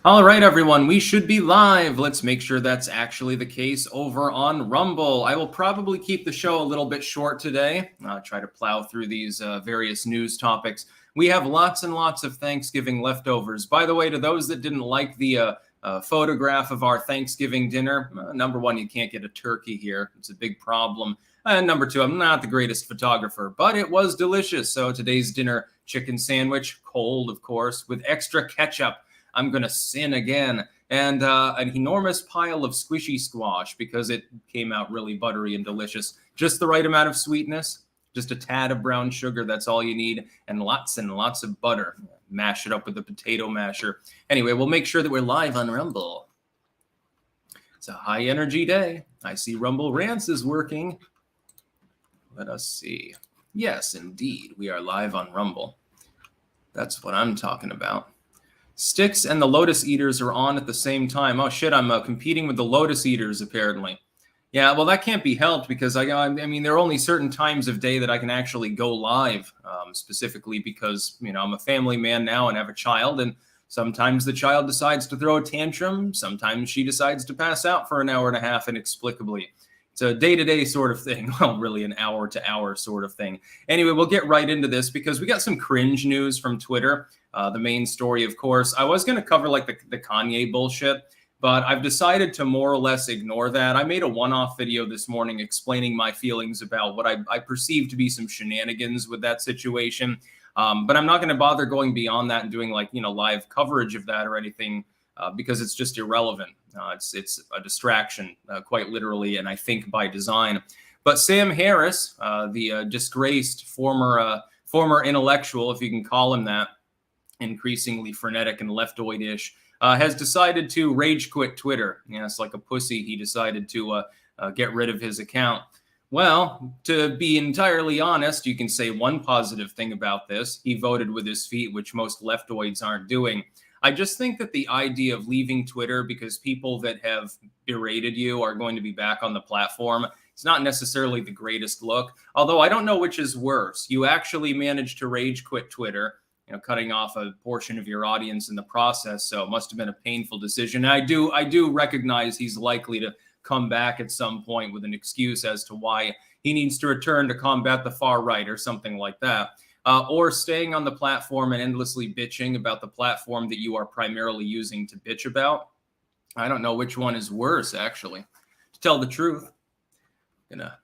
All right, everyone, we should be live. Let's make sure that's actually the case over on Rumble. I will probably keep the show a little bit short today. I'll try to plow through these various news topics. We have lots and lots of Thanksgiving leftovers. By the way, to those that didn't like the photograph of our Thanksgiving dinner, number one, you can't get a turkey here. It's a big problem. And number two, I'm not the greatest photographer, but it was delicious. So today's dinner, chicken sandwich, cold, of course, with extra ketchup. I'm going to sin again. And an enormous pile of squishy squash because it came out really buttery and delicious. Just the right amount of sweetness, just a tad of brown sugar. That's all you need. And lots of butter. Mash it up with the potato masher. Anyway, we'll make sure that we're live on Rumble. It's a high energy day. I see Rumble Rants is working. Let us see. Yes, indeed. We are live on Rumble. That's what I'm talking about. Styx and the Lotus Eaters are on at the same time. Oh, shit, I'm competing with the Lotus Eaters, apparently. Yeah, well, that can't be helped because, I mean, there are only certain times of day that I can actually go live, specifically because, you know, I'm a family man now and have a child, and sometimes the child decides to throw a tantrum. Sometimes she decides to pass out for an hour and a half inexplicably. It's a day-to-day sort of thing. Well, really an hour-to-hour sort of thing. Anyway, we'll get right into this because we got some cringe news from Twitter. The main story, of course. I was going to cover like the Kanye bullshit, but I've decided to more or less ignore that. I made a one-off video this morning explaining my feelings about what I perceive to be some shenanigans with that situation. But I'm not going to bother going beyond that and doing like, you know, live coverage of that or anything because it's just irrelevant. It's a distraction, quite literally, and I think by design. But Sam Harris, the disgraced former intellectual, if you can call him that, increasingly frenetic and leftoid-ish, has decided to rage quit Twitter. Yes, like a pussy, he decided to get rid of his account. Well, to be entirely honest, you can say one positive thing about this. He voted with his feet, which most leftoids aren't doing. I just think that the idea of leaving Twitter because people that have berated you are going to be back on the platform, it's not necessarily the greatest look. Although I don't know which is worse. You actually managed to rage quit Twitter, you know, cutting off a portion of your audience in the process. So it must have been a painful decision. I do recognize he's likely to come back at some point with an excuse as to why he needs to return to combat the far right or something like that. Or staying on the platform and endlessly bitching about the platform that you are primarily using to bitch about. I don't know which one is worse, actually. To tell the truth, I'm gonna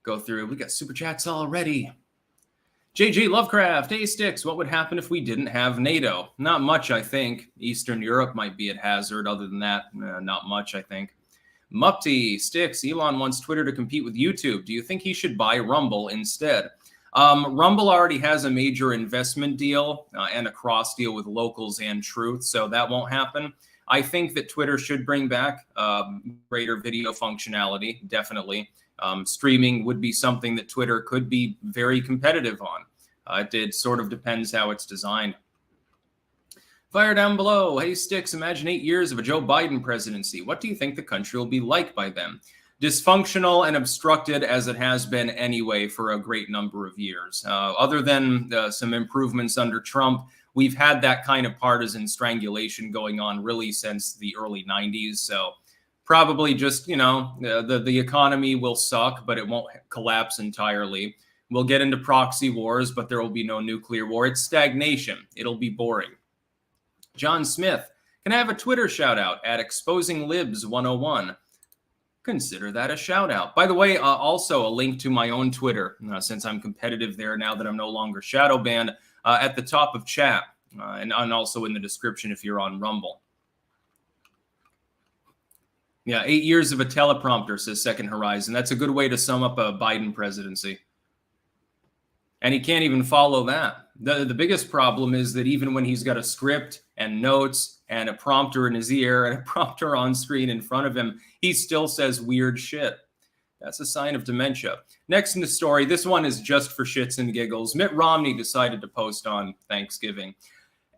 go through. We got super chats already. JJ Lovecraft, hey Styx, what would happen if we didn't have NATO? Not much, I think. Eastern Europe might be at hazard. Other than that, not much, I think. Mupty, Styx, Elon wants Twitter to compete with YouTube. Do you think he should buy Rumble instead? Rumble already has a major investment deal and a cross deal with Locals and Truth, so that won't happen. I think that Twitter should bring back greater video functionality, definitely. Streaming would be something that Twitter could be very competitive on. It sort of depends how it's designed. Fire down below. Hey, Styx, imagine 8 years of a Joe Biden presidency. What do you think the country will be like by then? Dysfunctional and obstructed as it has been anyway for a great number of years. Other than some improvements under Trump, we've had that kind of partisan strangulation going on really since the early 90s. So probably just, you know, the economy will suck, but it won't collapse entirely. We'll get into proxy wars, but there will be no nuclear war. It's stagnation. It'll be boring. John Smith, can I have a Twitter shout out at Exposing Libs 101? Consider that a shout out. By the way, also a link to my own Twitter, since I'm competitive there now that I'm no longer shadow banned, at the top of chat and also in the description if you're on Rumble. Yeah, 8 years of a teleprompter, says Second Horizon. That's a good way to sum up a Biden presidency. And he can't even follow that. The biggest problem is that even when he's got a script and notes and a prompter in his ear and a prompter on screen in front of him, he still says weird shit. That's a sign of dementia. Next in the story, this one is just for shits and giggles. Mitt Romney decided to post on Thanksgiving.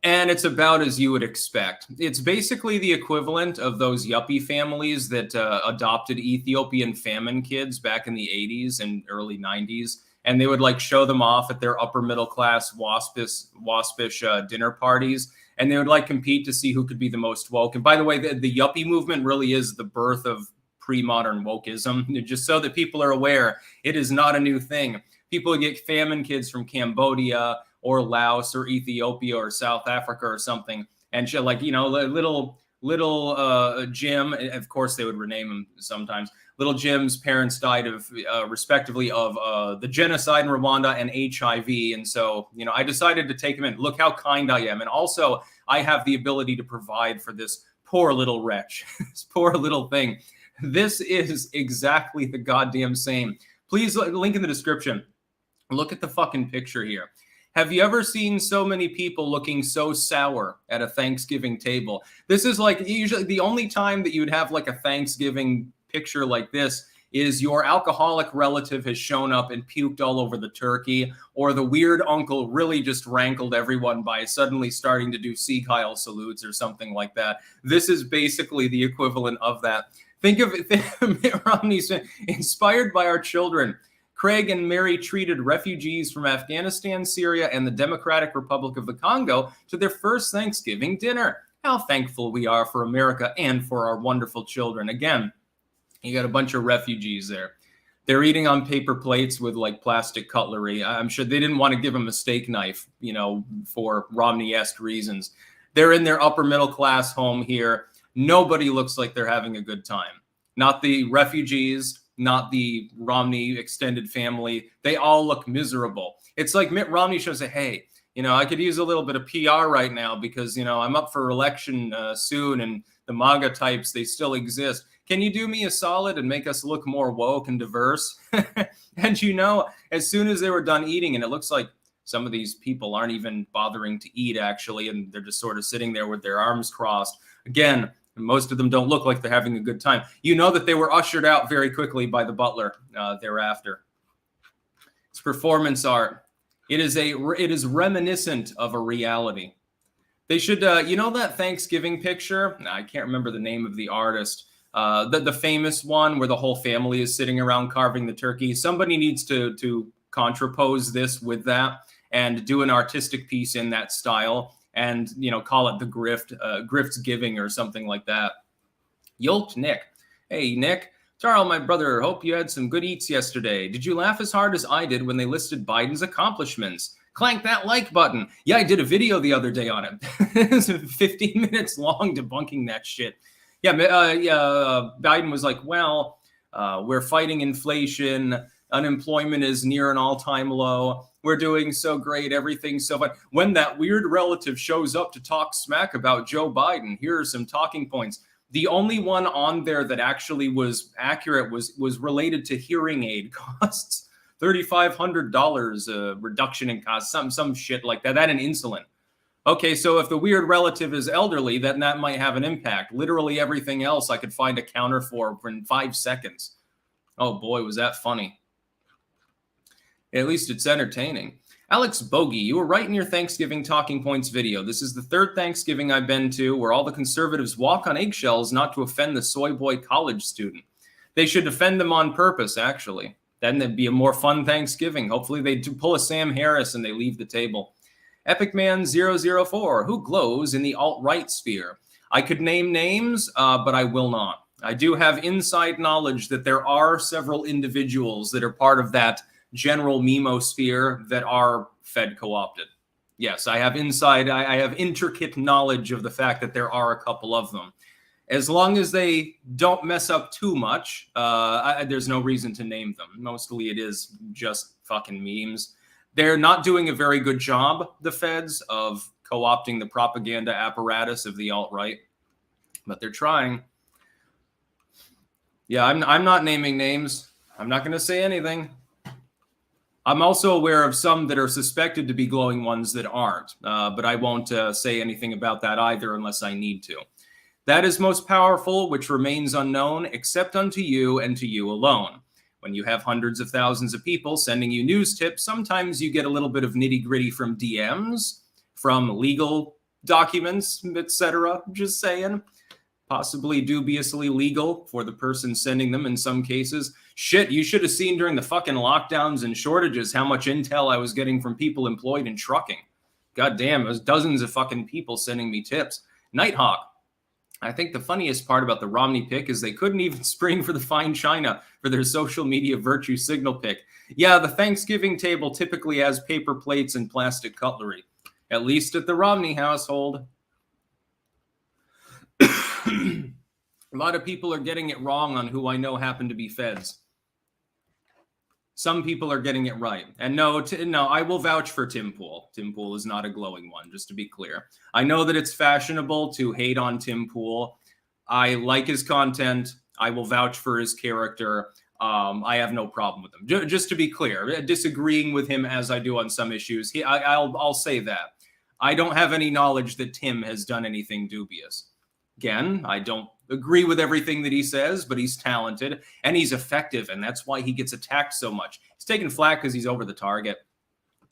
And it's about as you would expect. It's basically the equivalent of those yuppie families that adopted Ethiopian famine kids back in the 80s and early 90s. And they would like show them off at their upper middle class waspish dinner parties. and they would like compete to see who could be the most woke. And by the way, the yuppie movement really is the birth of pre-modern wokeism, just so that people are aware. It is not a new thing. People get famine kids from Cambodia or Laos or Ethiopia or South Africa or something, and like, you know, little Jim, of course they would rename him sometimes. Little Jim's parents died of respectively of the genocide in Rwanda and HIV, and so, you know, I decided to take him in. Look how kind I am, and also I have the ability to provide for this poor little wretch, this poor little thing. This is exactly the goddamn same. Please, link in the description. Look at the fucking picture here. Have you ever seen so many people looking so sour at a Thanksgiving table? This is like usually the only time that you would have like a Thanksgiving picture like this is your alcoholic relative has shown up and puked all over the turkey, or the weird uncle really just rankled everyone by suddenly starting to do Sieg Heil salutes or something like that. This is basically the equivalent of that. Think of Mitt Romney saying, inspired by our children, Craig and Mary treated refugees from Afghanistan, Syria, and the Democratic Republic of the Congo to their first Thanksgiving dinner. How thankful we are for America and for our wonderful children. Again, you got a bunch of refugees there. They're eating on paper plates with like plastic cutlery. I'm sure they didn't want to give them a steak knife, you know, for Romney-esque reasons. They're in their upper middle class home here. Nobody looks like they're having a good time. Not the refugees, not the Romney extended family. They all look miserable. It's like Mitt Romney shows say, hey, you know, I could use a little bit of PR right now because, you know, I'm up for election soon, and the MAGA types, they still exist. Can you do me a solid and make us look more woke and diverse? And, you know, as soon as they were done eating, and it looks like some of these people aren't even bothering to eat, actually, and they're just sort of sitting there with their arms crossed. Again, most of them don't look like they're having a good time. You know that they were ushered out very quickly by the butler thereafter. It's performance art. It is reminiscent of a reality. They should, you know, that Thanksgiving picture? I can't remember the name of the artist. The famous one where the whole family is sitting around carving the turkey. Somebody needs to contrapose this with that and do an artistic piece in that style. And, you know, call it the Grift's Giving or something like that. Yolked Nick. Hey, Nick. Charles, my brother, hope you had some good eats yesterday. Did you laugh as hard as I did when they listed Biden's accomplishments? Clank that like button. Yeah, I did a video the other day on it. It's 15 minutes long debunking that shit. Yeah, Biden was like, well, we're fighting inflation. Unemployment is near an all-time low. We're doing so great. Everything's so fun. When that weird relative shows up to talk smack about Joe Biden, here are some talking points. The only one on there that actually was accurate was related to hearing aid costs. $3,500 reduction in cost, some shit like that. That and insulin. Okay, so if the weird relative is elderly, then that might have an impact. Literally everything else I could find a counter for in 5 seconds. Oh boy, was that funny. At least it's entertaining. Alex Bogey, you were right in your Thanksgiving talking points video. This is the third Thanksgiving I've been to where all the conservatives walk on eggshells not to offend the soy boy college student. They should offend them on purpose, actually. Then there'd be a more fun Thanksgiving. Hopefully they do pull a Sam Harris and they leave the table. EpicMan004, who glows in the alt-right sphere? I could name names, but I will not. I do have inside knowledge that there are several individuals that are part of that general memosphere that are Fed co-opted. Yes, I have intricate knowledge of the fact that there are a couple of them. As long as they don't mess up too much, there's no reason to name them. Mostly it is just fucking memes. They're not doing a very good job, the Feds, of co-opting the propaganda apparatus of the alt-right, but they're trying. Yeah, I'm not naming names. I'm not going to say anything. I'm also aware of some that are suspected to be glowing ones that aren't, but I won't say anything about that either unless I need to. That is most powerful, which remains unknown, except unto you and to you alone. When you have hundreds of thousands of people sending you news tips, sometimes you get a little bit of nitty-gritty from DMs, from legal documents, etc. Just saying. Possibly dubiously legal for the person sending them in some cases. Shit, you should have seen during the fucking lockdowns and shortages how much intel I was getting from people employed in trucking. God damn, it was dozens of fucking people sending me tips. Nighthawk. I think the funniest part about the Romney pick is they couldn't even spring for the fine china for their social media virtue signal pick. Yeah, the Thanksgiving table typically has paper plates and plastic cutlery, at least at the Romney household. A lot of people are getting it wrong on who I know happen to be feds. Some people are getting it right. And no, I will vouch for Tim Pool. Tim Pool is not a glowing one, just to be clear. I know that it's fashionable to hate on Tim Pool. I like his content. I will vouch for his character. I have no problem with him. Just to be clear, disagreeing with him as I do on some issues, I'll say that. I don't have any knowledge that Tim has done anything dubious. Again, I don't agree with everything that he says, but he's talented and he's effective, and that's why he gets attacked so much. He's taking flack because he's over the target.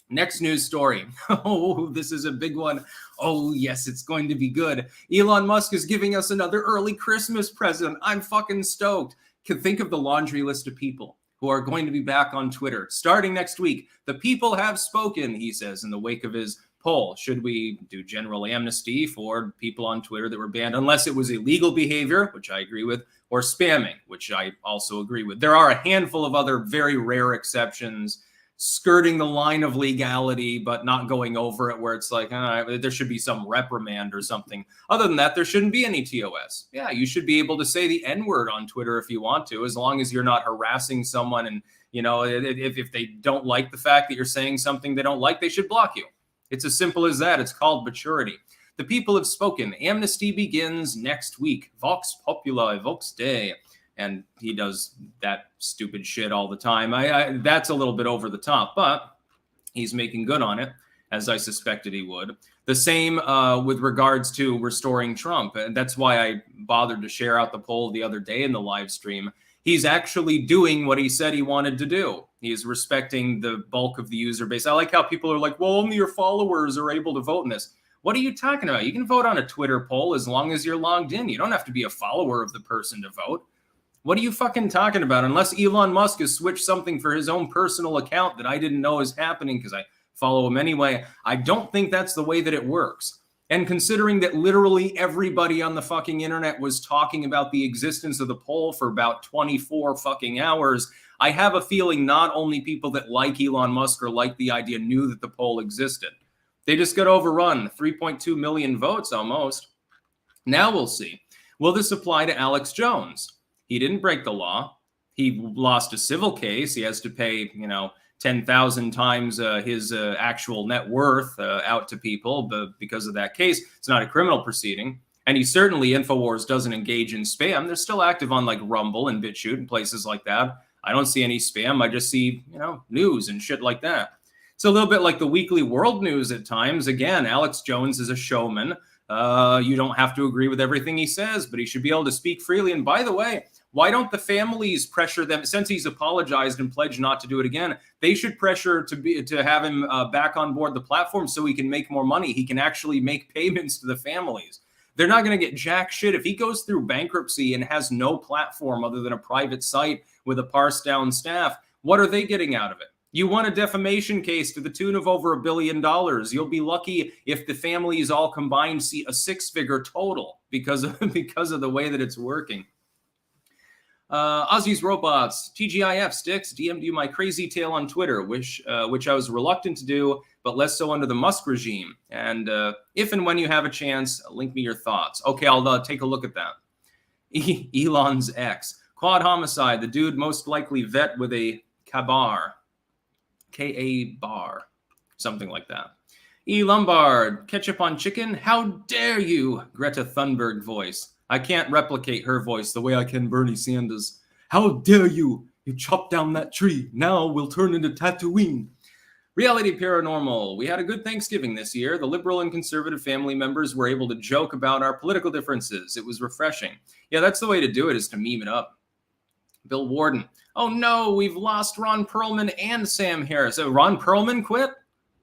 Next news story. Oh, this is a big one. Oh, yes, it's going to be good. Elon Musk is giving us another early Christmas present. I'm fucking stoked. Can think of the laundry list of people who are going to be back on Twitter starting next week. The people have spoken, he says, in the wake of his poll. Should we do general amnesty for people on Twitter that were banned unless it was illegal behavior, which I agree with, or spamming, which I also agree with. There are a handful of other very rare exceptions skirting the line of legality, but not going over it, where it's like, there should be some reprimand or something. Other than that, there shouldn't be any TOS. Yeah, you should be able to say the N-word on Twitter if you want to, as long as you're not harassing someone. And, you know, if they don't like the fact that you're saying something they don't like, they should block you. It's as simple as that. It's called maturity. The people have spoken. Amnesty begins next week. Vox Populi, Vox Dei. And he does that stupid shit all the time. That's a little bit over the top, but he's making good on it, as I suspected he would. The same with regards to restoring Trump. And that's why I bothered to share out the poll the other day in the live stream. He's actually doing what he said he wanted to do. He's respecting the bulk of the user base. I like how people are like, well, only your followers are able to vote in this. What are you talking about? You can vote on a Twitter poll as long as you're logged in. You don't have to be a follower of the person to vote. What are you fucking talking about? Unless Elon Musk has switched something for his own personal account that I didn't know is happening because I follow him anyway, I don't think that's the way that it works. And considering that literally everybody on the fucking internet was talking about the existence of the poll for about 24 fucking hours, I have a feeling not only people that like Elon Musk or like the idea knew that the poll existed. They just got overrun. 3.2 million votes almost. Now we'll see. Will this apply to Alex Jones? He didn't break the law. He lost a civil case. He has to pay, 10,000 times his actual net worth out to people, but because of that case, it's not a criminal proceeding. And he certainly, InfoWars doesn't engage in spam. They're still active on like Rumble and BitChute and places like that. I don't see any spam. I just see, news and shit like that. It's a little bit like the weekly world news at times. Again, Alex Jones is a showman. You don't have to agree with everything he says, but he should be able to speak freely. And by the way, why don't the families pressure them? Since he's apologized and pledged not to do it again, they should pressure to have him back on board the platform so he can make more money. He can actually make payments to the families. They're not going to get jack shit. If he goes through bankruptcy and has no platform other than a private site with a parsed down staff, what are they getting out of it? You won a defamation case to the tune of over $1 billion. You'll be lucky if the families all combined see a six-figure total because of the way that it's working. Ozzy's Robots, TGIF Sticks, DM'd you my crazy tale on Twitter, which I was reluctant to do, but less so under the Musk regime. And if and when you have a chance, link me your thoughts. Okay, I'll take a look at that. Elon's ex. Quad homicide, the dude most likely vet with a Kabar. K-A-bar. Something like that. E. Lombard, ketchup on chicken? How dare you? Greta Thunberg voice. I can't replicate her voice the way I can Bernie Sanders. How dare you? You chopped down that tree. Now we'll turn into Tatooine. Reality Paranormal. We had a good Thanksgiving this year. The liberal and conservative family members were able to joke about our political differences. It was refreshing. Yeah, that's the way to do it, is to meme it up. Bill Warden. Oh no, we've lost Ron Perlman and Sam Harris. Oh, Ron Perlman quit?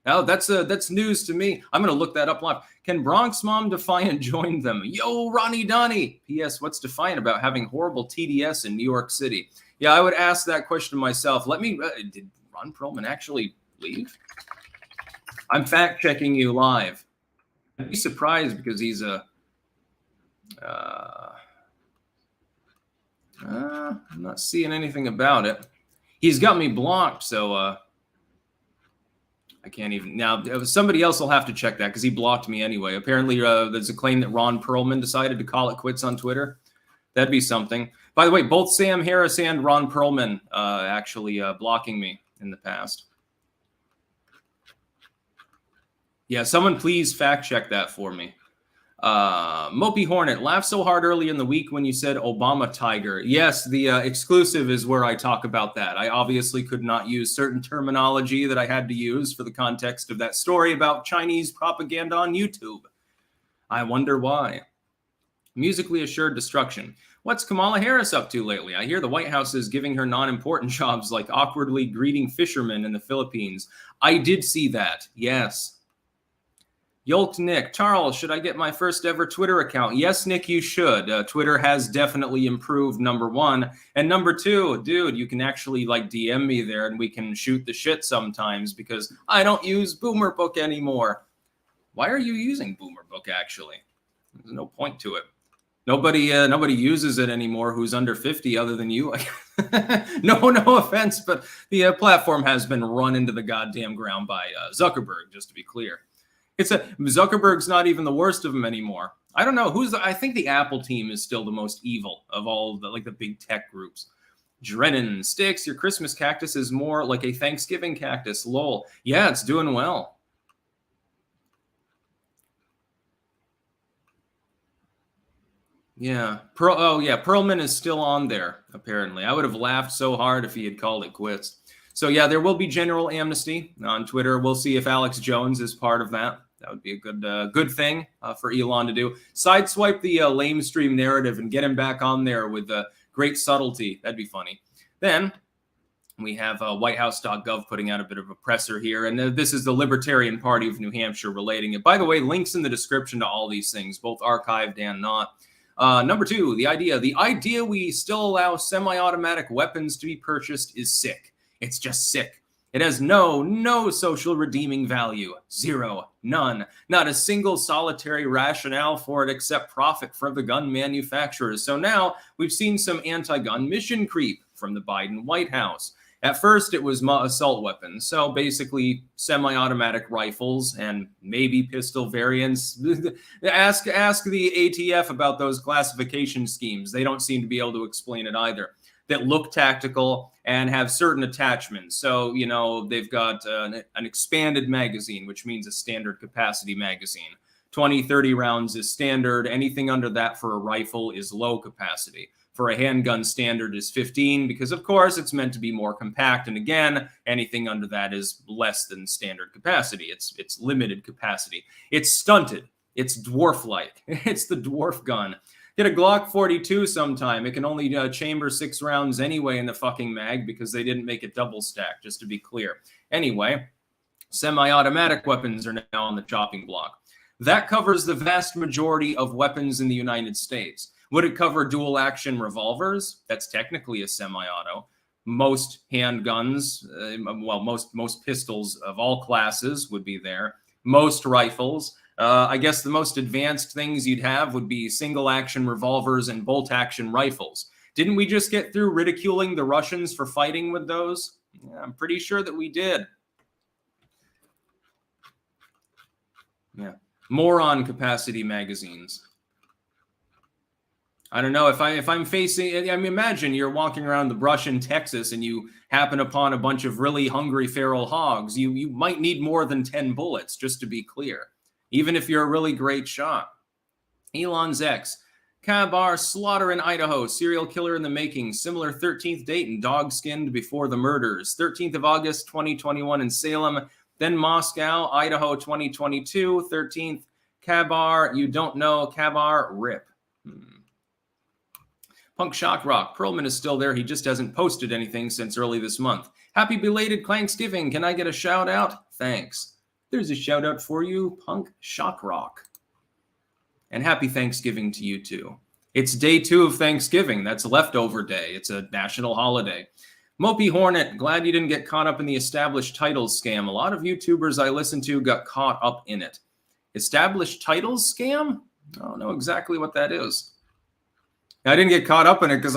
Oh, that's news to me. I'm going to look that up live. Can Bronx Mom Defiant join them? Yo, Ronnie Donnie. P.S. What's Defiant about having horrible TDS in New York City? Yeah, I would ask that question myself. Did Ron Perlman actually leave? I'm fact checking you live. I'd be surprised because he's a. I'm not seeing anything about it. He's got me blocked, so I can't even. Now, somebody else will have to check that because he blocked me anyway. Apparently, there's a claim that Ron Perlman decided to call it quits on Twitter. That'd be something. By the way, both Sam Harris and Ron Perlman actually blocking me in the past. Yeah, someone please fact check that for me. Mopey Hornet, laughed so hard early in the week when you said Obama tiger. Yes, the exclusive is where I talk about that. I obviously could not use certain terminology that I had to use for the context of that story about Chinese propaganda on YouTube. I wonder why. Musically assured destruction. What's Kamala Harris up to lately? I hear the White House is giving her non-important jobs like awkwardly greeting fishermen in the Philippines. I did see that, yes. Yolk Nick, Charles, should I get my first ever Twitter account? Yes, Nick, you should. Twitter has definitely improved, number one. And number two, dude, you can actually like DM me there and we can shoot the shit sometimes because I don't use Boomerbook anymore. Why are you using Boomerbook, actually? There's no point to it. Nobody uses it anymore who's under 50 other than you. No offense, but the platform has been run into the goddamn ground by Zuckerberg, just to be clear. Zuckerberg's not even the worst of them anymore. I don't know I think the Apple team is still the most evil of all the big tech groups. Drennan, Sticks, your Christmas cactus is more like a Thanksgiving cactus. Lol. Yeah, it's doing well. Yeah. Perlman is still on there, apparently. I would have laughed so hard if he had called it quits. So yeah, there will be general amnesty on Twitter. We'll see if Alex Jones is part of that. That would be a good thing for Elon to do. Sideswipe the lamestream narrative and get him back on there with great subtlety. That'd be funny. Then we have whitehouse.gov putting out a bit of a presser here. And this is the Libertarian Party of New Hampshire relating it. By the way, links in the description to all these things, both archived and not. Number two, the idea we still allow semi-automatic weapons to be purchased is sick. It's just sick. It has no social redeeming value. Zero. None. Not a single solitary rationale for it except profit for the gun manufacturers. So now we've seen some anti-gun mission creep from the Biden White House. At first, it was assault weapons. So basically semi-automatic rifles and maybe pistol variants. Ask the ATF about those classification schemes. They don't seem to be able to explain it either. That look tactical and have certain attachments. So, they've got an expanded magazine, which means a standard capacity magazine. 20, 30 rounds is standard. Anything under that for a rifle is low capacity. For a handgun, standard is 15 because, of course, it's meant to be more compact. And again, anything under that is less than standard capacity. It's limited capacity. It's stunted. It's dwarf-like. It's the dwarf gun. Get a Glock 42 sometime. It can only chamber 6 rounds anyway in the fucking mag because they didn't make it double stack, just to be clear. Anyway, semi-automatic weapons are now on the chopping block. That covers the vast majority of weapons in the United States. Would it cover dual action revolvers? That's technically a semi-auto. Most handguns, most pistols of all classes would be there. Most rifles. I guess the most advanced things you'd have would be single-action revolvers and bolt-action rifles. Didn't we just get through ridiculing the Russians for fighting with those? Yeah, I'm pretty sure that we did. Yeah. Moron capacity magazines. I don't know if I'm facing. I mean, imagine you're walking around the brush in Texas and you happen upon a bunch of really hungry feral hogs. You might need more than 10 bullets, just to be clear. Even if you're a really great shot. Elon's ex. Kabar, slaughter in Idaho, serial killer in the making, similar 13th date and dog-skinned before the murders. 13th of August, 2021 in Salem, then Moscow, Idaho, 2022. 13th, Kabar, you don't know, Kabar, rip. Punk Shock Rock, Perlman is still there, he just hasn't posted anything since early this month. Happy belated Thanksgiving, can I get a shout out? Thanks. There's a shout out for you, Punk Shock Rock. And happy Thanksgiving to you too. It's day 2 of Thanksgiving. That's leftover day. It's a national holiday. Mopey Hornet, glad you didn't get caught up in the established titles scam. A lot of YouTubers I listen to got caught up in it. Established titles scam? I don't know exactly what that is. I didn't get caught up in it because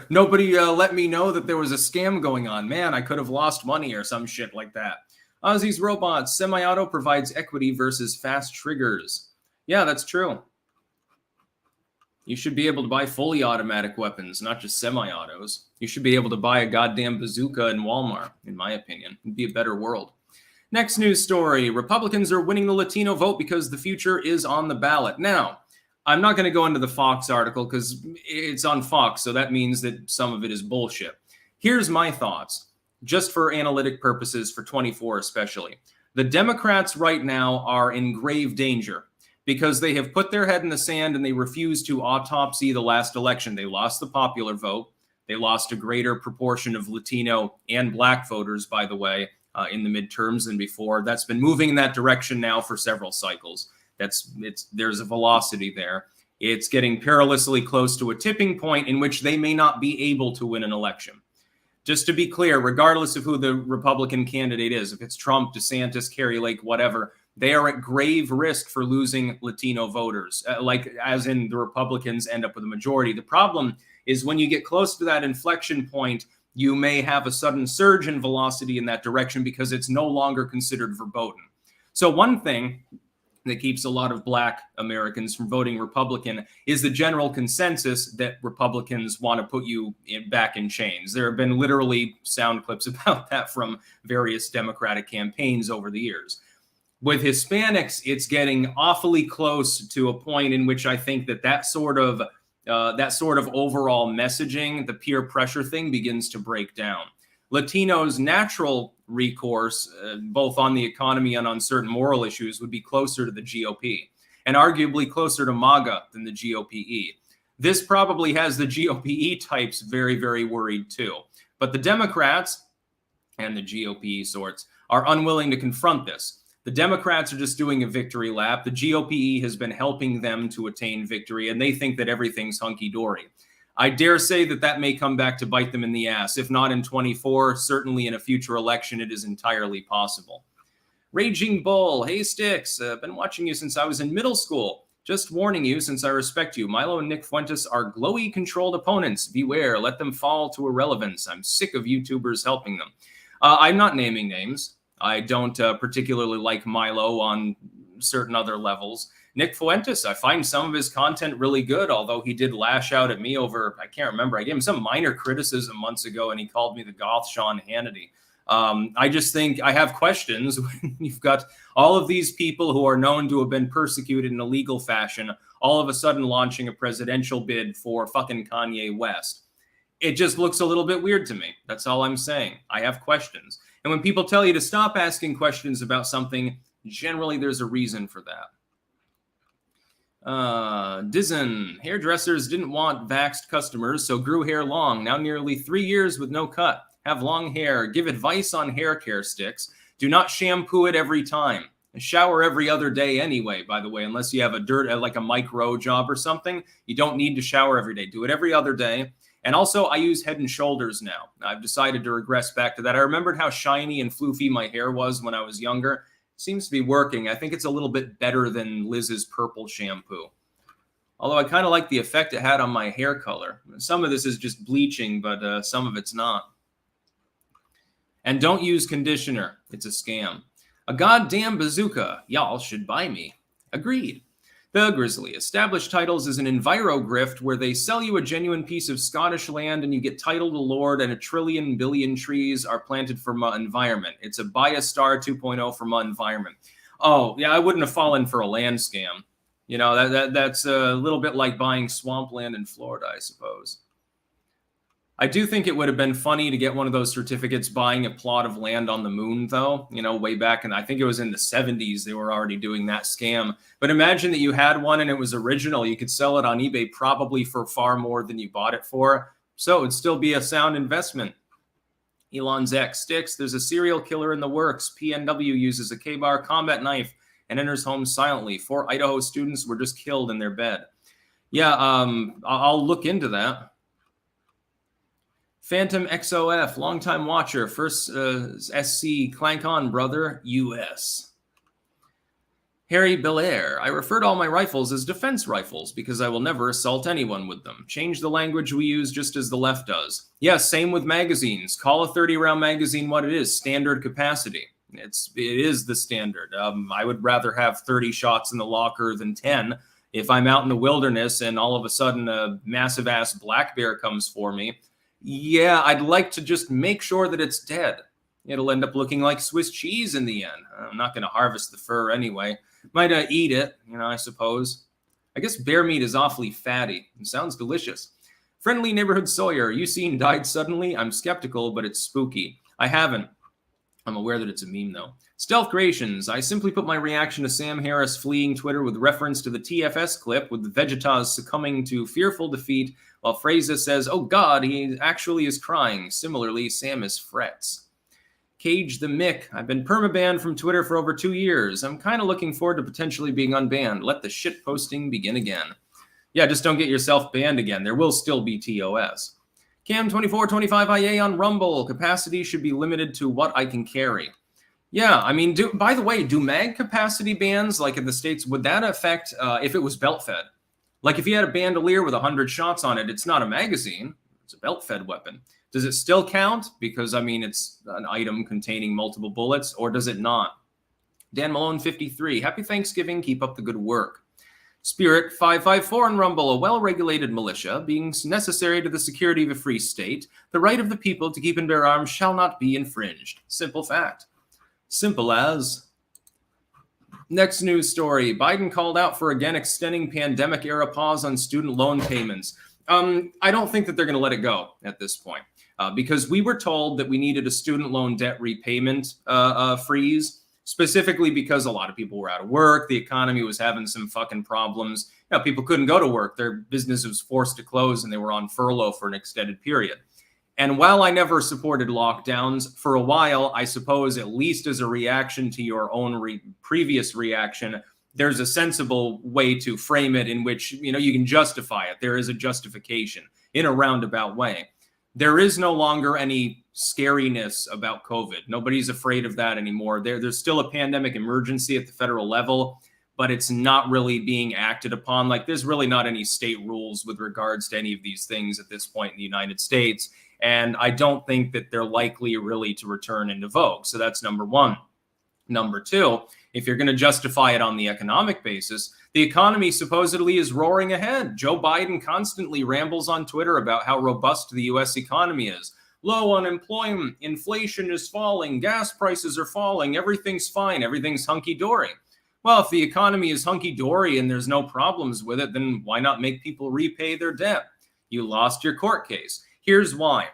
nobody let me know that there was a scam going on. Man, I could have lost money or some shit like that. Ozzy's Robots, semi-auto provides equity versus fast triggers. Yeah, that's true. You should be able to buy fully automatic weapons, not just semi-autos. You should be able to buy a goddamn bazooka in Walmart, in my opinion. It'd be a better world. Next news story. Republicans are winning the Latino vote because the future is on the ballot. Now, I'm not going to go into the Fox article because it's on Fox, so that means that some of it is bullshit. Here's my thoughts, just for analytic purposes, for 24 especially. The Democrats right now are in grave danger because they have put their head in the sand and they refuse to autopsy the last election. They lost the popular vote. They lost a greater proportion of Latino and Black voters, by the way, in the midterms than before. That's been moving in that direction now for several cycles. There's a velocity there. It's getting perilously close to a tipping point in which they may not be able to win an election. Just to be clear, regardless of who the Republican candidate is, if it's Trump, DeSantis, Kerry Lake, whatever, they are at grave risk for losing Latino voters, as in the Republicans end up with a majority. The problem is when you get close to that inflection point, you may have a sudden surge in velocity in that direction because it's no longer considered verboten. So one thing that keeps a lot of Black Americans from voting Republican is the general consensus that Republicans want to put you back in chains. There have been literally sound clips about that from various Democratic campaigns over the years. With Hispanics, it's getting awfully close to a point in which I think that sort of overall messaging, the peer pressure thing, begins to break down. Latinos' natural recourse, both on the economy and on certain moral issues, would be closer to the GOP and arguably closer to MAGA than the GOP-E. This probably has the GOP-E types very, very worried too. But the Democrats and the GOP-E sorts are unwilling to confront this. The Democrats are just doing a victory lap. The GOP-E has been helping them to attain victory, and they think that everything's hunky-dory. I dare say that may come back to bite them in the ass. If not in 24, certainly in a future election, it is entirely possible. Raging Bull, hey Sticks, been watching you since I was in middle school. Just warning you, since I respect you, Milo and Nick Fuentes are glowy-controlled opponents. Beware, let them fall to irrelevance. I'm sick of YouTubers helping them. I'm not naming names. I don't particularly like Milo on certain other levels. Nick Fuentes, I find some of his content really good, although he did lash out at me over, I can't remember, I gave him some minor criticism months ago and he called me the goth Sean Hannity. I just think I have questions when you've got all of these people who are known to have been persecuted in a legal fashion, all of a sudden launching a presidential bid for fucking Kanye West. It just looks a little bit weird to me. That's all I'm saying. I have questions. And when people tell you to stop asking questions about something, generally there's a reason for that. Dizen, hairdressers didn't want vaxxed customers, so grew hair long. Now nearly 3 years with no cut. Have long hair. Give advice on hair care, Sticks. Do not shampoo it every time. Shower every other day anyway, by the way, unless you have like a micro job or something. You don't need to shower every day. Do it every other day. And also, I use Head & Shoulders now. I've decided to regress back to that. I remembered how shiny and floofy my hair was when I was younger. Seems to be working. I think it's a little bit better than Liz's purple shampoo. Although I kind of like the effect it had on my hair color. Some of this is just bleaching, but some of it's not. And don't use conditioner. It's a scam. A goddamn bazooka. Y'all should buy me. Agreed. The Grizzly. Established titles is an enviro grift where they sell you a genuine piece of Scottish land and you get title to lord and 1 trillion billion trees are planted for my environment. It's a buy a star 2.0 for my environment. Oh, yeah, I wouldn't have fallen for a land scam. You know, that's a little bit like buying swampland in Florida, I suppose. I do think it would have been funny to get one of those certificates buying a plot of land on the moon, though, you know, way back. And I think it was in the 70s they were already doing that scam. But imagine that you had one and it was original. You could sell it on eBay probably for far more than you bought it for. So it'd still be a sound investment. Elon's X Sticks. There's a serial killer in the works. PNW uses a K-bar combat knife and enters home silently. 4 Idaho students were just killed in their bed. Yeah, I'll look into that. Phantom XOF, longtime watcher, first SC, clank on, brother, US. Harry Belair, I refer to all my rifles as defense rifles because I will never assault anyone with them. Change the language we use just as the left does. Yes, same with magazines. Call a 30-round magazine what it is, standard capacity. It is the standard. I would rather have 30 shots in the locker than 10. If I'm out in the wilderness and all of a sudden a massive-ass black bear comes for me, yeah, I'd like to just make sure that it's dead. It'll end up looking like Swiss cheese in the end. I'm not going to harvest the fur anyway. Might eat it, I suppose. I guess bear meat is awfully fatty. It sounds delicious. Friendly Neighborhood Sawyer, you seen died suddenly? I'm skeptical, but it's spooky. I haven't. I'm aware that it's a meme, though. Stealth Creations, I simply put my reaction to Sam Harris fleeing Twitter with reference to the TFS clip with the Vegetas succumbing to fearful defeat, while Fraser says, oh God, he actually is crying. Similarly, Samus frets. Cage the Mick, I've been permabanned from Twitter for over 2 years. I'm kind of looking forward to potentially being unbanned. Let the shit posting begin again. Yeah, just don't get yourself banned again. There will still be TOS. Cam2425IA on Rumble. Capacity should be limited to what I can carry. Yeah, I mean, by the way, do mag capacity bans, like in the States, would that affect if it was belt-fed? Like if you had a bandolier with 100 shots on it, it's not a magazine. It's a belt-fed weapon. Does it still count? Because, I mean, it's an item containing multiple bullets, or does it not? Dan Malone, 53. Happy Thanksgiving. Keep up the good work. Spirit 554 on Rumble, a well-regulated militia, being necessary to the security of a free state, the right of the people to keep and bear arms shall not be infringed. Simple fact. Simple as. Next news story. Biden called out for again extending pandemic-era pause on student loan payments. I don't think that they're going to let it go at this point because we were told that we needed a student loan debt repayment freeze, specifically because a lot of people were out of work. The economy was having some fucking problems. People couldn't go to work. Their business was forced to close and they were on furlough for an extended period. And while I never supported lockdowns, for a while, I suppose at least as a reaction to your own previous reaction, there's a sensible way to frame it in which, you can justify it. There is a justification in a roundabout way. There is no longer any scariness about COVID. Nobody's afraid of that anymore. There's still a pandemic emergency at the federal level, but it's not really being acted upon. Like there's really not any state rules with regards to any of these things at this point in the United States. And I don't think that they're likely really to return into vogue. So that's number one. Number two, if you're going to justify it on the economic basis, the economy supposedly is roaring ahead. Joe Biden constantly rambles on Twitter about how robust the U.S. economy is. Low unemployment, inflation is falling, gas prices are falling, everything's fine, everything's hunky-dory. Well, if the economy is hunky-dory and there's no problems with it, then why not make people repay their debt? You lost your court case. Here's why.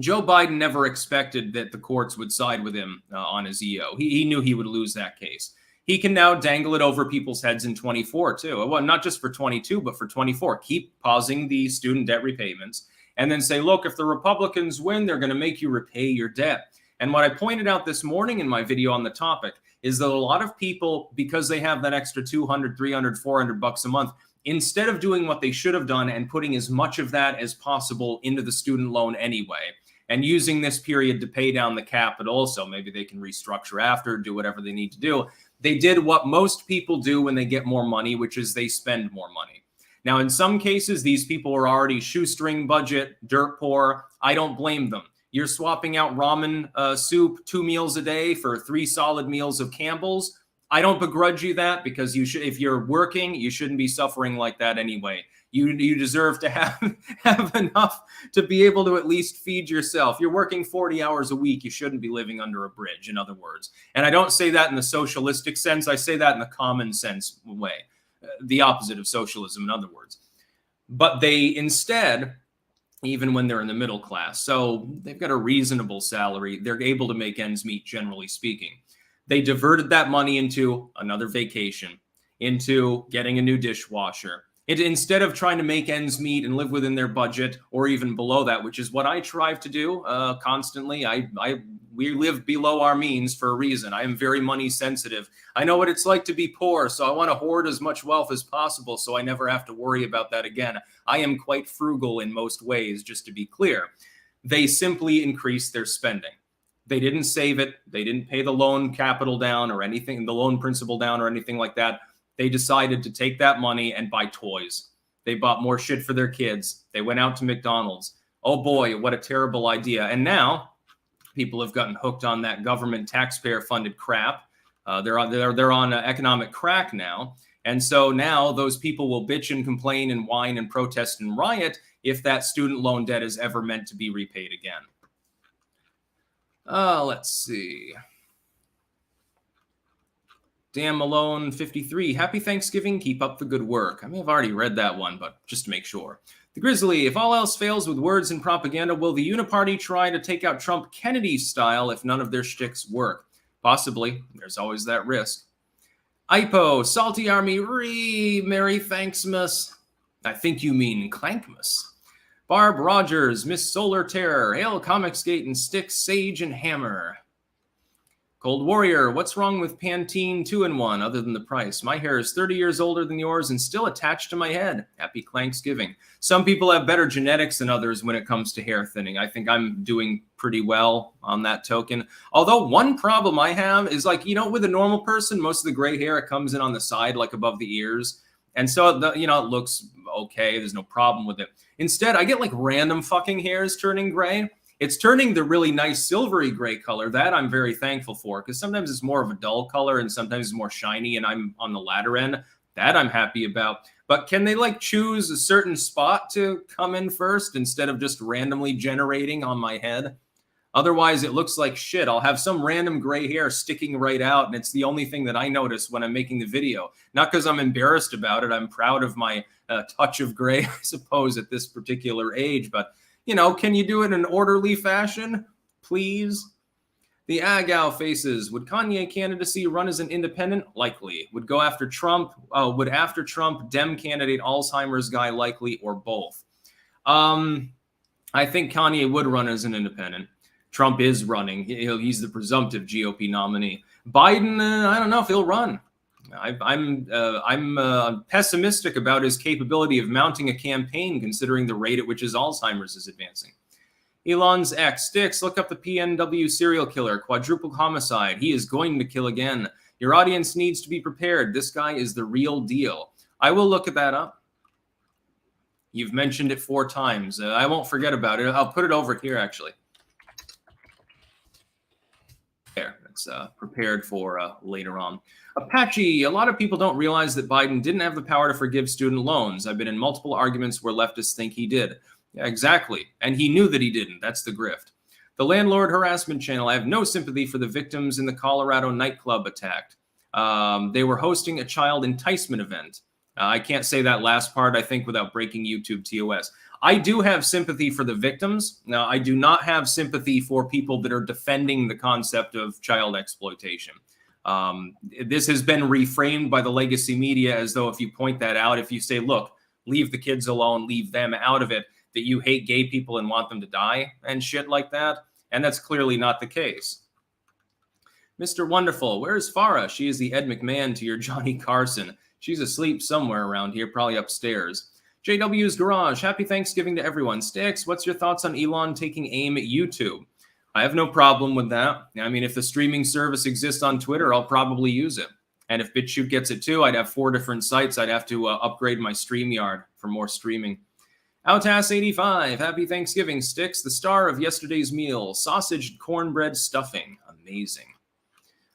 Joe Biden never expected that the courts would side with him on his EO. He knew he would lose that case. He can now dangle it over people's heads in 24 too. Well, not just for 22, but for 24. Keep pausing the student debt repayments and then say, look, if the Republicans win, they're going to make you repay your debt. And what I pointed out this morning in my video on the topic is that a lot of people, because they have that extra $200, $300, $400 a month, instead of doing what they should have done and putting as much of that as possible into the student loan anyway, and using this period to pay down the capital, so maybe they can restructure after, do whatever they need to do. They did what most people do when they get more money, which is they spend more money. Now, in some cases, these people are already shoestring budget, dirt poor. I don't blame them. You're swapping out ramen soup 2 meals a day for 3 solid meals of Campbell's. I don't begrudge you that because you should, if you're working, you shouldn't be suffering like that anyway. You deserve to have enough to be able to at least feed yourself. You're working 40 hours a week. You shouldn't be living under a bridge, in other words. And I don't say that in the socialistic sense. I say that in the common sense way, the opposite of socialism, in other words. But they instead, even when they're in the middle class, so they've got a reasonable salary, they're able to make ends meet, generally speaking. They diverted that money into another vacation, into getting a new dishwasher. Instead of trying to make ends meet and live within their budget or even below that, which is what I strive to do constantly. We live below our means for a reason. I am very money sensitive. I know what it's like to be poor, so I want to hoard as much wealth as possible so I never have to worry about that again. I am quite frugal in most ways, just to be clear. They simply increased their spending. They didn't save it. They didn't pay the loan capital down or anything, the loan principal down or anything like that. They decided to take that money and buy toys. They bought more shit for their kids. They went out to McDonald's. Oh boy, what a terrible idea. And now people have gotten hooked on that government taxpayer funded crap. They're on economic crack now. And so now those people will bitch and complain and whine and protest and riot if that student loan debt is ever meant to be repaid again. Let's see. Dan Malone 53, happy Thanksgiving, keep up the good work. I may have already read that one, but just to make sure. The Grizzly, if all else fails with words and propaganda, will the Uniparty try to take out Trump Kennedy style if none of their shticks work? Possibly. There's always that risk. Ipo, Salty Army, Merry Thanksmas. I think you mean Clankmas. Barb Rogers, Miss Solar Terror, Hail Comicsgate and Sticks, Sage and Hammer. Cold Warrior, what's wrong with Pantene 2-in-1 other than the price? My hair is 30 years older than yours and still attached to my head. Happy Thanksgiving. Some people have better genetics than others when it comes to hair thinning. I think I'm doing pretty well on that token. Although one problem I have is like, you know, with a normal person, most of the gray hair, it comes in on the side, like above the ears. And so, it looks okay. There's no problem with it. Instead, I get like random fucking hairs turning gray. It's turning the really nice silvery gray color. That I'm very thankful for, because sometimes it's more of a dull color and sometimes it's more shiny and I'm on the latter end. That I'm happy about. But can they like choose a certain spot to come in first instead of just randomly generating on my head? Otherwise, it looks like shit. I'll have some random gray hair sticking right out, and it's the only thing that I notice when I'm making the video. Not because I'm embarrassed about it. I'm proud of my touch of gray, I suppose, at this particular age. But, can you do it in an orderly fashion? Please? The Agao faces. Would Kanye candidacy run as an independent? Likely. Would go after Trump? Would after Trump Dem candidate Alzheimer's guy? Likely, or both? I think Kanye would run as an independent. Trump is running. He's the presumptive GOP nominee. Biden, I don't know if he'll run. I'm pessimistic about his capability of mounting a campaign, considering the rate at which his Alzheimer's is advancing. Elon's X Sticks, look up the PNW serial killer, quadruple homicide. He is going to kill again. Your audience needs to be prepared. This guy is the real deal. I will look at that up. You've mentioned it 4 times. I won't forget about it. I'll put it over here, actually. There, it's prepared for later on. Apache, a lot of people don't realize that Biden didn't have the power to forgive student loans. I've been in multiple arguments where leftists think he did. Yeah, exactly. And he knew that he didn't. That's the grift. The landlord harassment channel. I have no sympathy for the victims in the Colorado nightclub attack. They were hosting a child enticement event. I can't say that last part, I think, without breaking YouTube TOS. I do have sympathy for the victims. Now, I do not have sympathy for people that are defending the concept of child exploitation. This has been reframed by the legacy media as though if you point that out, if you say, look, leave the kids alone, leave them out of it, that you hate gay people and want them to die and shit like that. And that's clearly not the case. Mr. Wonderful, where's Farah? She is the Ed McMahon to your Johnny Carson. She's asleep somewhere around here, probably upstairs. JW's Garage, happy Thanksgiving to everyone. Sticks, what's your thoughts on Elon taking aim at YouTube? I have no problem with that. I mean, if the streaming service exists on Twitter, I'll probably use it. And if BitChute gets it too, I'd have 4 different sites. I'd have to upgrade my StreamYard for more streaming. Outas85, happy Thanksgiving. Sticks, the star of yesterday's meal, sausage cornbread stuffing. Amazing.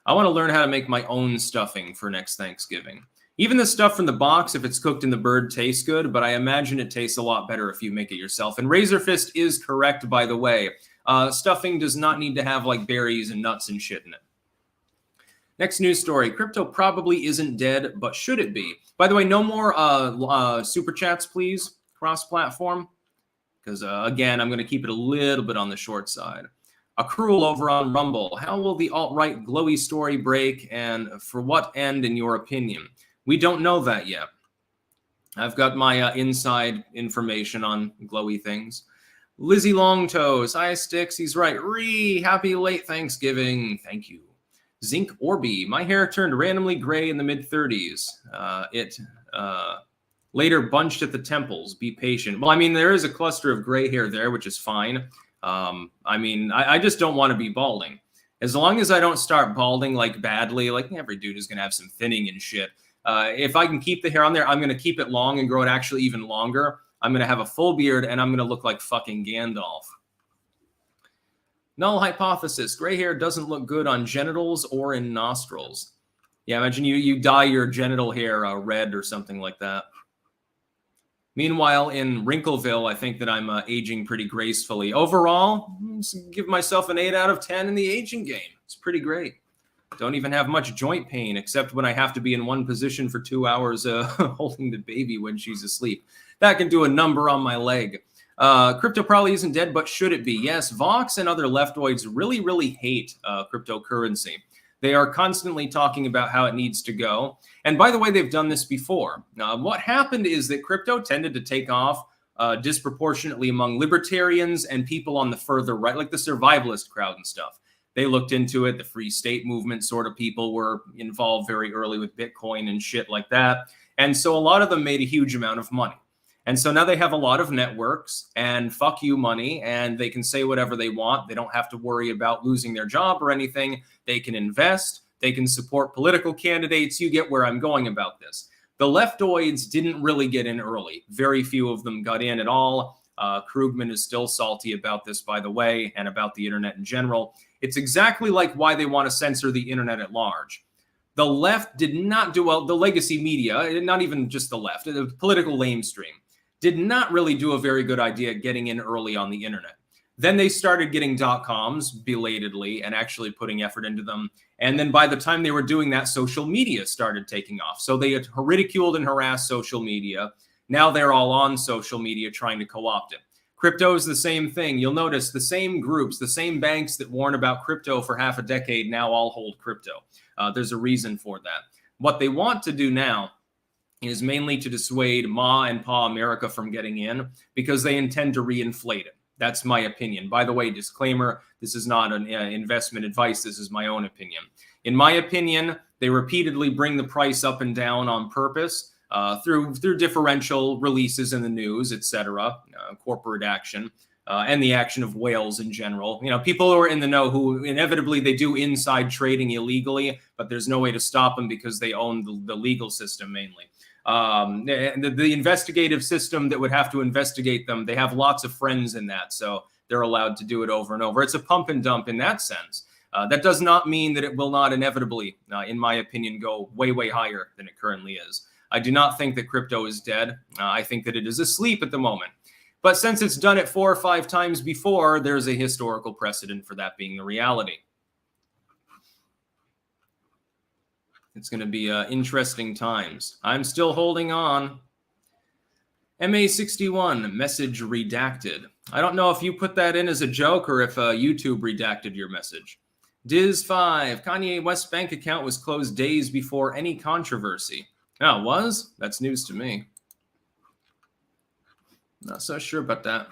I want to learn how to make my own stuffing for next Thanksgiving. Even the stuff from the box, if it's cooked in the bird, tastes good, but I imagine it tastes a lot better if you make it yourself. And Razor Fist is correct, by the way. Stuffing does not need to have like berries and nuts and shit in it. Next news story. Crypto probably isn't dead, but should it be? By the way, no more super chats, please, cross-platform. Because, again, I'm going to keep it a little bit on the short side. Accrual over on Rumble. How will the alt-right glowy story break, and for what end, in your opinion? We don't know that yet. I've got my inside information on glowy things. Lizzie Longtoes. Hi, Sticks. He's right. Happy late Thanksgiving. Thank you. Zinc Orby. My hair turned randomly gray in the mid-30s. It later bunched at the temples. Be patient. Well, I mean, there is a cluster of gray hair there, which is fine. I mean, I just don't want to be balding. As long as I don't start balding like badly, like every dude is going to have some thinning and shit. If I can keep the hair on there, I'm going to keep it long and grow it actually even longer. I'm going to have a full beard and I'm going to look like fucking Gandalf. Null hypothesis. Gray hair doesn't look good on genitals or in nostrils. Yeah, imagine you dye your genital hair red or something like that. Meanwhile, in Wrinkleville, I think that I'm aging pretty gracefully. Overall, give myself an 8 out of 10 in the aging game. It's pretty great. Don't even have much joint pain, except when I have to be in one position for 2 hours holding the baby when she's asleep. That can do a number on my leg. Crypto probably isn't dead, but should it be? Yes, Vox and other leftoids really, really hate cryptocurrency. They are constantly talking about how it needs to go. And by the way, they've done this before. What happened is that crypto tended to take off disproportionately among libertarians and people on the further right, like the survivalist crowd and stuff. They looked into it. The free state movement sort of people were involved very early with Bitcoin and shit like that. And so a lot of them made a huge amount of money. And so now they have a lot of networks and fuck you money, and they can say whatever they want. They don't have to worry about losing their job or anything. They can invest. They can support political candidates. You get where I'm going about this. The leftoids didn't really get in early. Very few of them got in at all. Krugman is still salty about this, by the way, and about the internet in general. It's exactly like why they want to censor the internet at large. The left did not do well. The legacy media, not even just the left, the political lamestream, did not really do a very good idea getting in early on the internet. Then they started getting .coms belatedly and actually putting effort into them. And then by the time they were doing that, social media started taking off. So they had ridiculed and harassed social media. Now they're all on social media trying to co-opt it. Crypto is the same thing. You'll notice the same groups, the same banks that warn about crypto for half a decade now all hold crypto. There's a reason for that. What they want to do now is mainly to dissuade Ma and Pa America from getting in because they intend to reinflate it. That's my opinion. By the way, disclaimer, this is not an investment advice. This is my own opinion. In my opinion, they repeatedly bring the price up and down on purpose through differential releases in the news, etc., corporate action, and the action of whales in general. You know, people who are in the know who inevitably they do inside trading illegally, but there's no way to stop them because they own the legal system mainly. The investigative system that would have to investigate them, they have lots of friends in that, so they're allowed to do it over and over. It's a pump and dump in that sense. That does not mean that it will not inevitably, in my opinion, go way, way higher than it currently is. I do not think that crypto is dead. I think that it is asleep at the moment. But since it's done it 4 or 5 times before, there's a historical precedent for that being the reality. It's going to be interesting times. I'm still holding on. MA61, message redacted. I don't know if you put that in as a joke or if YouTube redacted your message. Diz5, Kanye West's bank account was closed days before any controversy. Oh, it was? That's news to me. Not so sure about that.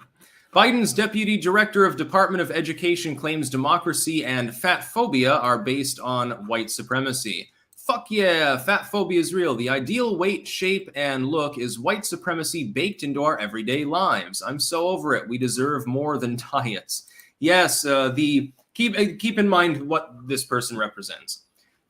Biden's deputy director of Department of Education claims democracy and fat phobia are based on white supremacy. Fuck yeah, fat phobia is real. The ideal weight, shape, and look is white supremacy baked into our everyday lives. I'm so over it. We deserve more than diets. Yes, keep in mind what this person represents.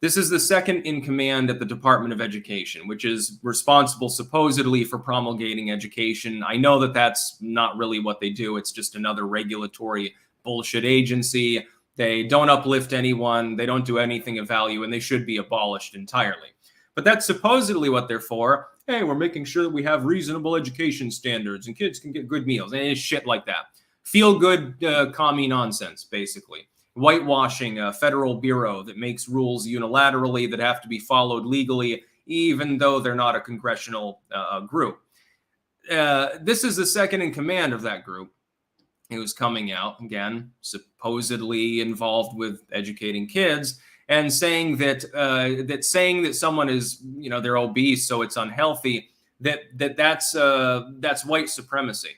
This is the second in command at the Department of Education, which is responsible supposedly for promulgating education. I know that that's not really what they do. It's just another regulatory bullshit agency. They don't uplift anyone. They don't do anything of value, and they should be abolished entirely. But that's supposedly what they're for. Hey, we're making sure that we have reasonable education standards and kids can get good meals and shit like that. Feel good, commie nonsense, basically. Whitewashing a federal bureau that makes rules unilaterally that have to be followed legally, even though they're not a congressional group. This is the second in command of that group who's coming out, again, supposedly involved with educating kids, and saying that someone is, you know, they're obese, so it's unhealthy, that's white supremacy.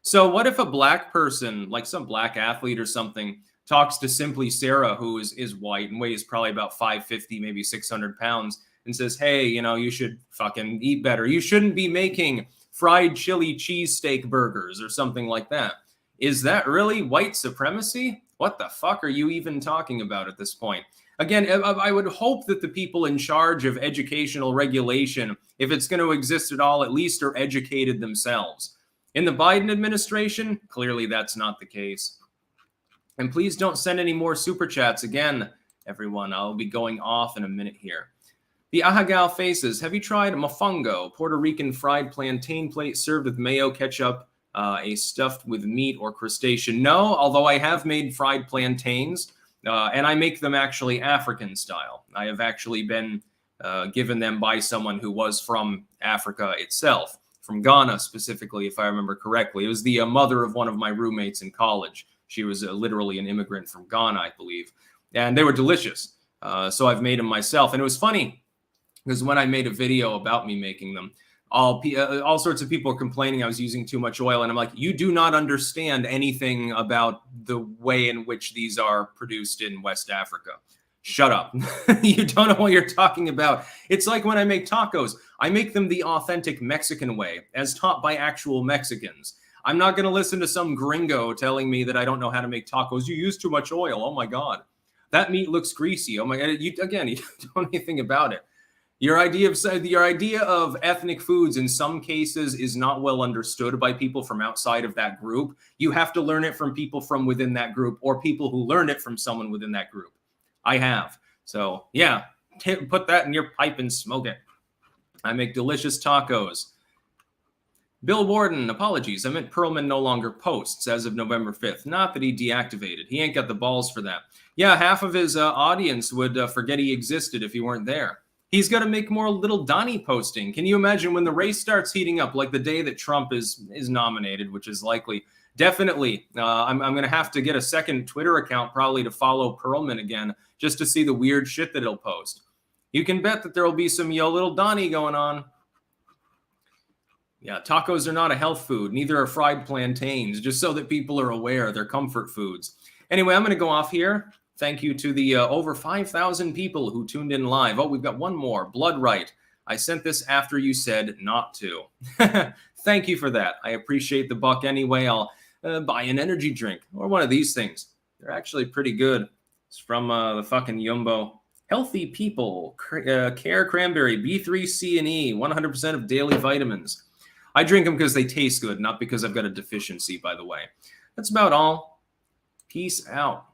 So what if a black person, like some black athlete or something, talks to Simply Sarah, who is white and weighs probably about 550, maybe 600 pounds, and says, hey, you know, you should fucking eat better. You shouldn't be making fried chili cheesesteak burgers or something like that. Is that really white supremacy? What the fuck are you even talking about at this point? Again, I would hope that the people in charge of educational regulation, if it's going to exist at all, at least are educated themselves. In the Biden administration, clearly that's not the case. And please don't send any more super chats again, everyone. I'll be going off in a minute here. The Ahagal faces, have you tried mofongo, Puerto Rican fried plantain plate served with mayo, ketchup, a stuffed with meat or crustacean? No, although I have made fried plantains, and I make them actually African style. I have actually been given them by someone who was from Africa itself, from Ghana specifically, if I remember correctly. It was the mother of one of my roommates in college. She was literally an immigrant from Ghana, I believe. And they were delicious. So I've made them myself. And it was funny because when I made a video about me making them, all sorts of people were complaining I was using too much oil. And I'm like, you do not understand anything about the way in which these are produced in West Africa. Shut up. You don't know what you're talking about. It's like when I make tacos. I make them the authentic Mexican way, as taught by actual Mexicans. I'm not going to listen to some gringo telling me that I don't know how to make tacos. You use too much oil. Oh, my God. That meat looks greasy. Oh, my God. You don't know anything about it. Your idea of ethnic foods in some cases is not well understood by people from outside of that group. You have to learn it from people from within that group or people who learn it from someone within that group. I have. So, yeah, put that in your pipe and smoke it. I make delicious tacos. Bill Warden, apologies. I meant Perlman no longer posts as of November 5th. Not that he deactivated. He ain't got the balls for that. Yeah, half of his audience would forget he existed if he weren't there. He's got to make more little Donnie posting. Can you imagine when the race starts heating up, like the day that Trump is nominated, which is likely? Definitely. I'm going to have to get a second Twitter account probably to follow Perlman again, just to see the weird shit that he'll post. You can bet that there will be some yo little Donnie going on. Yeah, tacos are not a health food. Neither are fried plantains, just so that people are aware. They're comfort foods. Anyway, I'm going to go off here. Thank you to the over 5,000 people who tuned in live. Oh, we've got one more. Blood Right. I sent this after you said not to. Thank you for that. I appreciate the buck anyway. I'll buy an energy drink or one of these things. They're actually pretty good. It's from the fucking Yumbo. Healthy People. Care Cranberry. B3, C, and E. 100% of daily vitamins. I drink them because they taste good, not because I've got a deficiency, by the way. That's about all. Peace out.